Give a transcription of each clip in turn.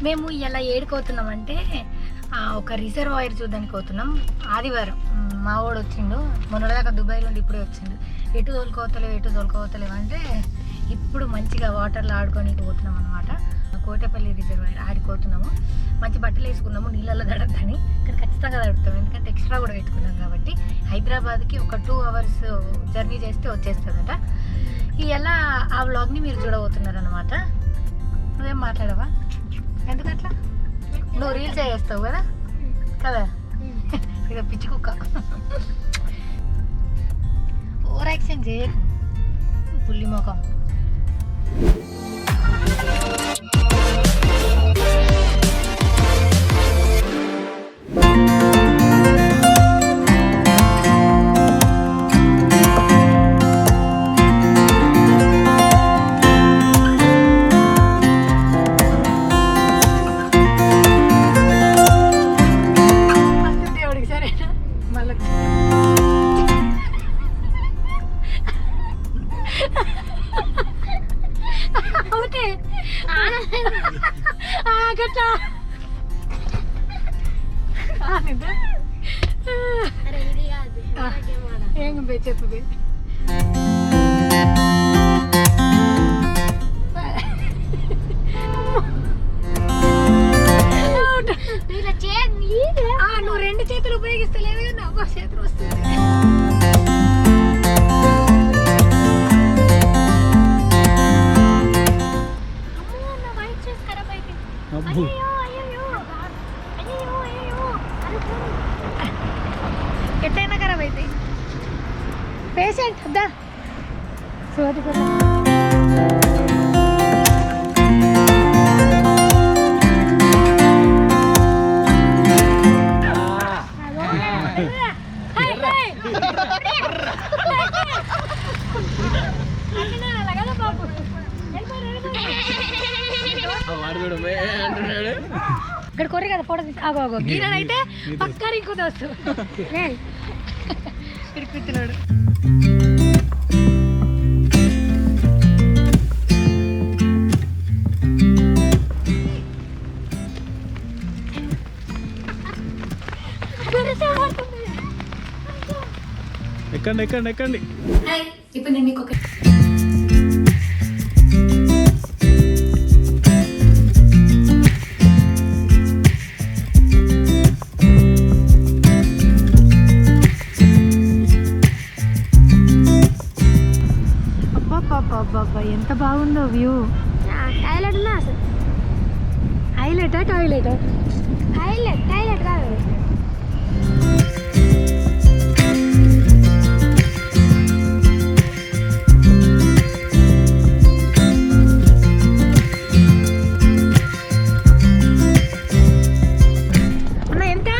మేము ఇలా ఏడుకోతున్నామంటే ఒక రిజర్వాయర్ చూడడానికి పోతున్నాం. ఆదివారం మా వాడు వచ్చిండు, మొన్నదాకా దుబాయ్లో ఉండి ఇప్పుడే వచ్చిండు. ఎటు తోలుకోవతలేవు అంటే ఇప్పుడు మంచిగా వాటర్లో ఆడుకోనికి పోతున్నాం అనమాట. కోటపల్లి రిజర్వాయర్ ఆడుకోతున్నాము. మంచి బట్టలు వేసుకున్నాము, నీళ్ళల్లో దడద్దని. కానీ ఖచ్చితంగా దడుతాం, ఎందుకంటే ఎక్స్ట్రా కూడా పెట్టుకున్నాం కాబట్టి. హైదరాబాద్కి ఒక 2 hours జర్నీ చేస్తే వచ్చేస్తుందట. ఇలా ఆ వ్లాగ్ని మీరు చూడబోతున్నారు అనమాట. నువ్వేం మాట్లాడవా? ఎందుకట్లా? నువ్వు రీల్స్ చేస్తావు కదా కదా, ఇక పిచ్చి కుక్క. ఓవర్ యాక్షన్ చేయకు పుల్లి మొఖం. చెప్పు నువ్వు 2 చేతులు ఉపయోగిస్తలేవు కదా, ఒక చేతులు వస్తుంది. ఎట్టయినా ఖరాబ్ అవుతాయి. పేషెంట్ అద్దా సోది కదా. ఇక్కడ కొర్రి కదా ఫోటో తీసి ఆగో గీనైతే పక్కా ఇంకో దోస్తు ఇరుకుతున్నాడు. ఎక్కండి. ఇప్పుడు నేను మీకు ఒక ఎంత బాగుందో వ్యూ. టాయిలెట్ ఉన్నా అసలు. హైలైటా టాయిలెట్? టాయిలెట్ కాదు. అన్న ఎంత?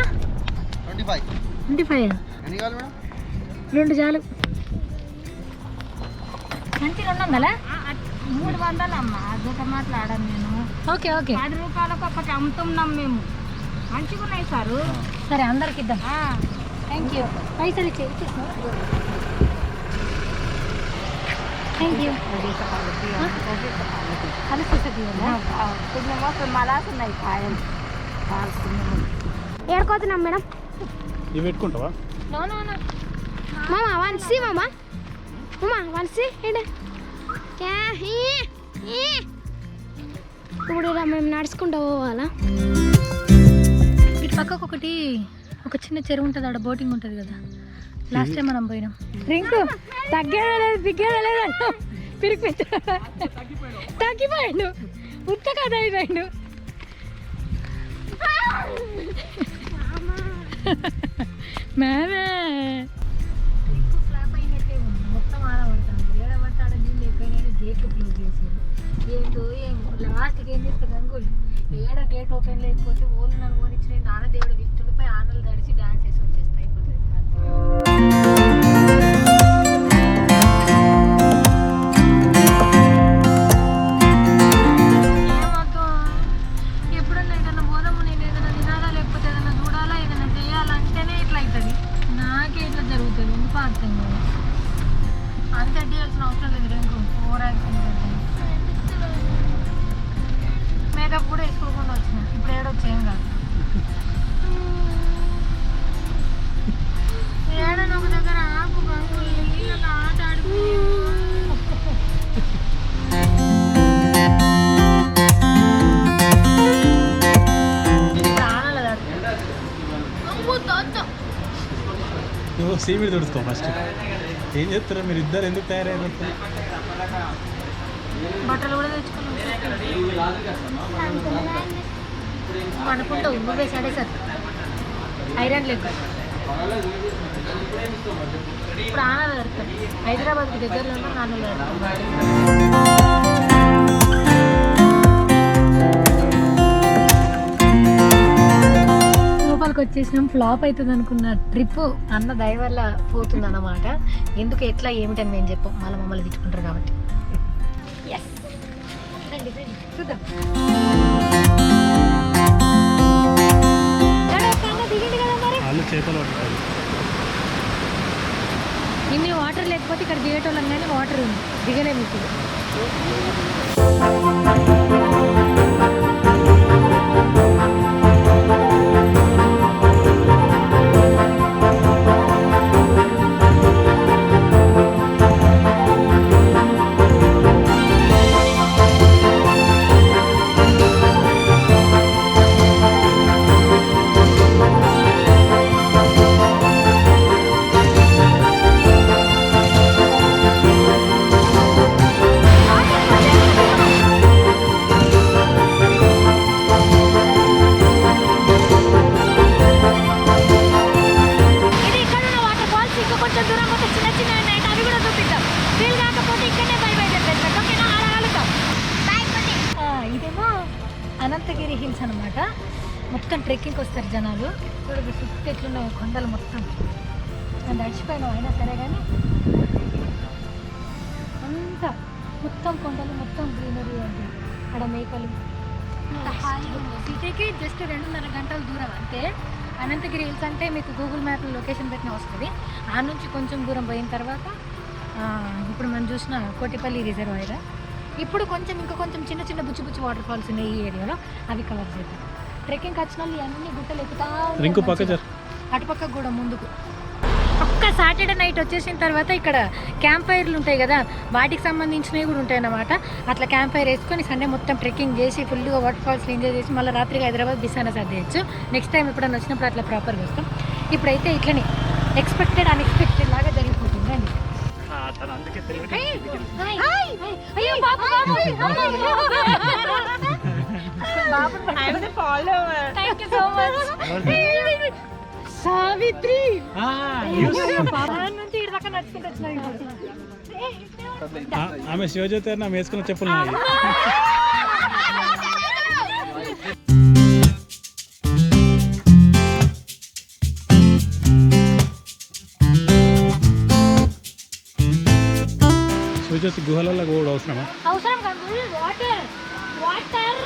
25. 2 చాలు. మంచి 200? 300 అమ్మ. అదొక మాట్లాడాను నేను. ఓకే 10 రూపాయలకు ఒకటి అమ్ముతున్నాం మేము. మంచిగా ఉన్నాయి సారు. సరే అందరికి ఇద్దాం. Thank you. పైసలు ఇచ్చేసిన. Thank you. మలాసున్నాయి కాయలు. ఏడుకోతున్నాం మేడం. ఇవి పెట్టుకుంటావా? మామ 1C మామ 1C ఏంటి ఇప్పుడు ఇలా మేము నడుచుకుంటూ పోవాలా? ఇటు పక్కకు ఒక చిన్న చెరువు ఉంటుంది, ఆడ బోటింగ్ ఉంటుంది కదా. లాస్ట్ టైం మనం పోయినాం. రింకు తగ్గేలేదు దిగ్గేలేదు అంటూ తగ్గిపోయాడు. ఉత్త కథ అయిపోయాడు. మేమే మొత్తం ఆడబడతాను. ఏడబట్టాడ నీళ్ళు ఎక్కడైనా గేట్లు క్లోజ్ చేశారు. ఏంటో ఏమో లాస్ట్కి ఏం చేస్తుంది అనుకోండి. ఏడ గేట్ ఓపెన్ లేకపోతే ఓళ్ళు నన్ను ఓనిచ్చిన నాన్న దేవుడు విష్ణుడిపై ఆనలు తడిచి డాన్స్ చేసి వచ్చేస్తా అయిపోతుంది. ఎప్పుడన్నా ఏదైనా పోదాము, నేను ఏదైనా తినాలా లేకపోతే ఏదైనా చూడాలా ఏదైనా చేయాలంటేనే ఇట్లా అవుతుంది. నాకే ఇట్లా జరుగుతుంది. ఎందుకు అర్థం కాదు. అంత అడ్డేయాల్సిన అవసరం లేదు. రెండు ఓవర్ యాక్షన్ మేకప్ కూడా వేసుకోకుండా వచ్చిన సీవీడ్ తుడుస్తాం ఫస్ట్. ఏం చెప్తారా మీరు ఇద్దరు, ఎందుకు తయారయ్యారు? బట్టలు కూడా తెచ్చుకున్నాం. అనుకుంటా ఉమ్మ వేసాడే సార్ ఐరన్ లెక్క. ఇప్పుడు ఆనలు పెడతాం. హైదరాబాద్కి దగ్గరలో నాన్నలు పెడతాం. లోపలికి వచ్చేసినాం. ఫ్లాప్ అవుతుంది అనుకున్న ట్రిప్ అన్న దయ వల్ల పోతుంది అన్నమాట. ఎందుకు ఎట్లా ఏమిటని మేము చెప్పాం, మళ్ళీ మమ్మల్ని తిట్టుకుంటారు కాబట్టి. ఎస్ రండి రండి చూద్దాం. దిగింది కదా మరి. వాళ్ళు చేపలు పట్టుకోవాలి. ఇన్ని వాటర్ లేకపోతే ఇక్కడ దిగేటోళ్ళం కానీ వాటర్ ఉంది, దిగలేము ఇప్పుడు. అనంతగిరి హిల్స్ అనమాట. మొత్తం ట్రెక్కింగ్కి వస్తారు జనాలు. చూడండి చుట్టూ ఎట్లున్నాయి కొండలు మొత్తం. నేను నడిచిపోయినాం అయినా సరే కానీ అంతా మొత్తం కొండలు, మొత్తం గ్రీనరీ అండి. అక్కడ మేకలు. సిటీకి జస్ట్ 2.5 గంటల దూరం అంతే. అనంతగిరి హిల్స్ అంటే మీకు గూగుల్ మ్యాప్లో లొకేషన్ పెట్టిన వస్తుంది. ఆ నుంచి కొంచెం దూరం పోయిన తర్వాత ఇప్పుడు మనం చూసిన కోటిపల్లి రిజర్వాయర్. ఇప్పుడు కొంచెం ఇంకా కొంచెం చిన్న చిన్న బుచ్చి బుచ్చి వాటర్ ఫాల్స్ ఉన్నాయి ఈ ఏరియాలో, అవి కవర్ చేద్దాం. ట్రెక్కింగ్ వచ్చిన వాళ్ళు అన్ని గుట్టలు ఎక్కుతా అటుపక్క కూడా ముందుకు. ఒక్క సాటర్డే నైట్ వచ్చేసిన తర్వాత ఇక్కడ క్యాంప్ ఫైర్లు ఉంటాయి కదా, వాటికి సంబంధించినవి కూడా ఉంటాయి అన్నమాట. అట్లా క్యాంప్ ఫైర్ వేసుకొని సండే మొత్తం ట్రెక్కింగ్ చేసి ఫుల్గా వాటర్ ఫాల్స్ ఎంజాయ్ చేసి మళ్ళీ రాత్రికి హైదరాబాద్ బిసానా సర్దేయచ్చు. నెక్స్ట్ టైం ఎప్పుడైనా వచ్చినప్పుడు అట్లా ప్రాపర్గా వస్తాం. ఇప్పుడైతే ఇట్లనే ఎక్స్పెక్టెడ్ అన్ఎక్స్పెక్టెడ్ లాగా జరిగిపోతుంది అండి. సావిత్రి నుంచి ఇటు దాకా నడుచుకుంటూ వచ్చిన. ఆమె శివజ్యోతి అన్న వేసుకున్న చెప్పులు ఉన్నాయి. శివజ్యోతి గుహలలో కూడా అవసరమా? అవసరం కాదు. వాటర్ వాటర్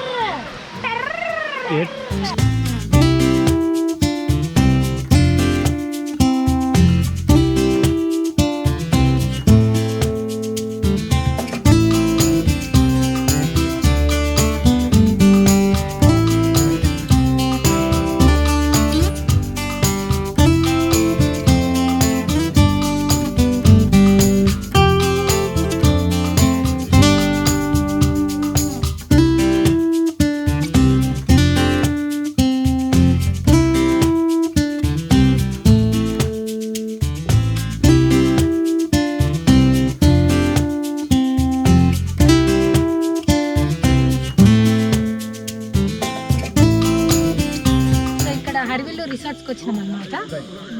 రిసార్ట్స్కి వచ్చినాం అనమాట.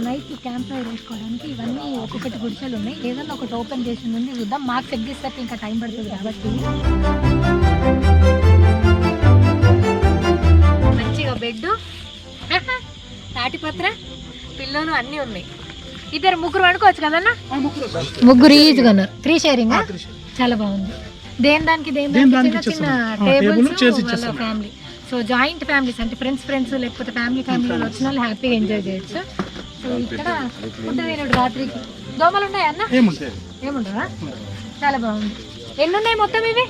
నైట్ క్యాంప్ ఫైర్ వేసుకోవడానికి ఇవన్నీ ఒక్కొక్కటి గుడిసెలు ఉన్నాయి. ఏదన్నా ఒకటి ఓపెన్ చేసి ఉంది చూద్దాం. మాకు సెట్ చేస్తే ఇంకా టైం పడుతుంది కాబట్టి. మంచిగా బెడ్, తాటిపత్ర, పిల్లోలు అన్నీ ఉన్నాయి. ముగ్గురు పడుకోవచ్చు కదన్నా. ముగ్గురు ఈజీగా ఉన్నారు. 3 షేరింగ్ చాలా బాగుంది. దానికి చిన్న చిన్న టేబుల్స్ వాళ్ళ ఫ్యామిలీ. సో జాయింట్ ఫ్యామిలీస్ అంటే ఫ్రెండ్స్ లేకపోతే ఫ్యామిలీ వచ్చిన వాళ్ళు హ్యాపీగా ఎంజాయ్ చేయొచ్చు. సో ఇక్కడ ఫుడ్ తినడు రాత్రికి. దోమలు ఉన్నాయా అన్న? ఏముండవా? చాలా బాగుంది. ఎన్ని ఉన్నాయి మొత్తం ఇవి?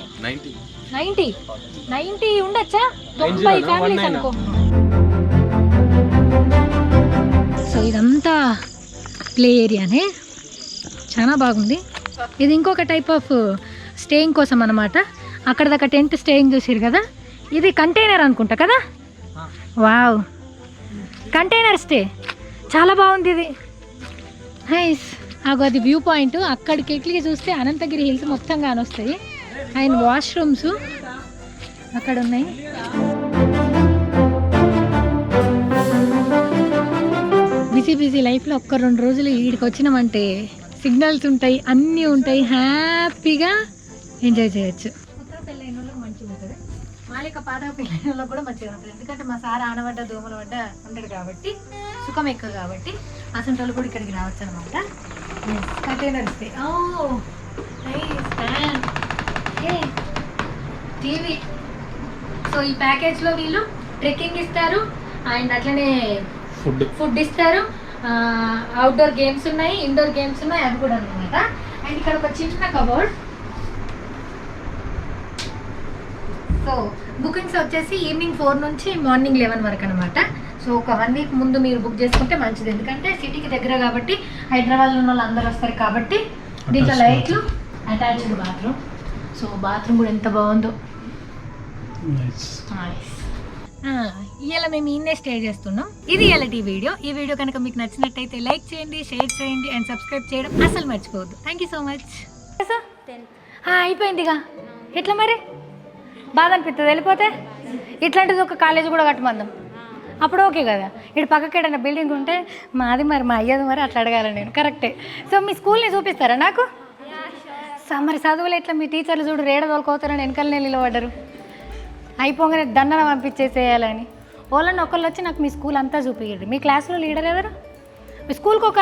90 ఉండొచ్చా? 90 ఫ్యామిలీస్ అనుకో. సో ఇదంతా ప్లే ఏరియానే, చాలా బాగుంది. ఇది ఇంకొక టైప్ ఆఫ్ స్టేయింగ్ కోసం అనమాట. అక్కడ దాకా టెంట్ స్టేయింగ్ చూసారు కదా, ఇది కంటైనర్ అనుకుంటా కదా. వావ్, కంటైనర్ స్టే చాలా బాగుంది. ఇది నైస్. అది వ్యూ పాయింట్. అక్కడికి ఎక్కి చూస్తే అనంతగిరి హిల్స్ మొత్తం కానొస్తాయి. అండ్ వాష్రూమ్స్ అక్కడ ఉన్నాయి. బిజీ లైఫ్లో ఒక్క 2 రోజులు ఈడికి వచ్చినామంటే సిగ్నల్స్ ఉంటాయి, అన్నీ ఉంటాయి, హ్యాపీగా ఎంజాయ్ చేయొచ్చు. కొత్తగా పెళ్ళైన వాళ్ళకి మంచిగా ఉంటుంది, మాలిక పాత పెళ్ళైన వాళ్ళకి కూడా మంచిగా ఉంటుంది. ఎందుకంటే మా సార్ ఆనబడ్డ దోమల పడ్డ ఉంటాడు కాబట్టి సుఖం ఎక్కువ కాబట్టి అసలు వాళ్ళు కూడా ఇక్కడికి రావచ్చు అనమాట. Containers TV. సో ఈ ప్యాకేజ్లో వీళ్ళు ట్రెక్కింగ్ ఇస్తారు అండ్ అట్లనే ఫుడ్ ఇస్తారు. అవుట్డోర్ గేమ్స్ ఉన్నాయి, ఇండోర్ గేమ్స్ ఉన్నాయి, అవి కూడా అనమాట. అండ్ ఇక్కడ ఒక చిన్న కబోర్డ్. సో బుకింగ్స్ వచ్చేసి ఈవినింగ్ 4 నుంచి మార్నింగ్ 11 వరకు అనమాట. సో ఒక 1 వీక్ ముందు మీరు బుక్ చేసుకుంటే మంచిది, ఎందుకంటే సిటీకి దగ్గర కాబట్టి హైదరాబాద్లో ఉన్న వాళ్ళు అందరూ వస్తారు కాబట్టి. దీంట్లో లైట్లు, అటాచ్డ్ బాత్రూమ్. సో బాత్రూమ్ కూడా ఎంత బాగుందో. ఇవాళ మేము ఈయనే స్టే చేస్తున్నాం. ఇది ఇవాళ వీడియో. ఈ వీడియో కనుక మీకు నచ్చినట్టయితే లైక్ చేయండి, షేర్ చేయండి అండ్ సబ్స్క్రైబ్ చేయడం అసలు మర్చిపోవద్దు. Thank you so much. అయిపోయిందిగా. ఎట్లా మరి బాధ అనిపిస్తుంది వెళ్ళిపోతే? ఇట్లాంటిది ఒక కాలేజ్ కూడా కట్టమందాం, అప్పుడు ఓకే కదా. ఇటు పక్కకి ఏదైనా బిల్డింగ్ ఉంటే మాది మరి మా అయ్యది మరి అట్లా అడగాలి నేను. కరెక్టే. సో మీ స్కూల్ని చూపిస్తారా నాకు? మరి చదువులు ఎట్లా మీ టీచర్లు చూడు రేడ తోలుకోతారని వెనకాల నిలబడ్డారు. అయిపోగానే దండన పంపించేసేయాలని. వాళ్ళని ఒకళ్ళు వచ్చి నాకు మీ స్కూల్ అంతా చూపించండి. మీ క్లాస్లో లీడర్ ఎవరు? మీ స్కూల్కి ఒక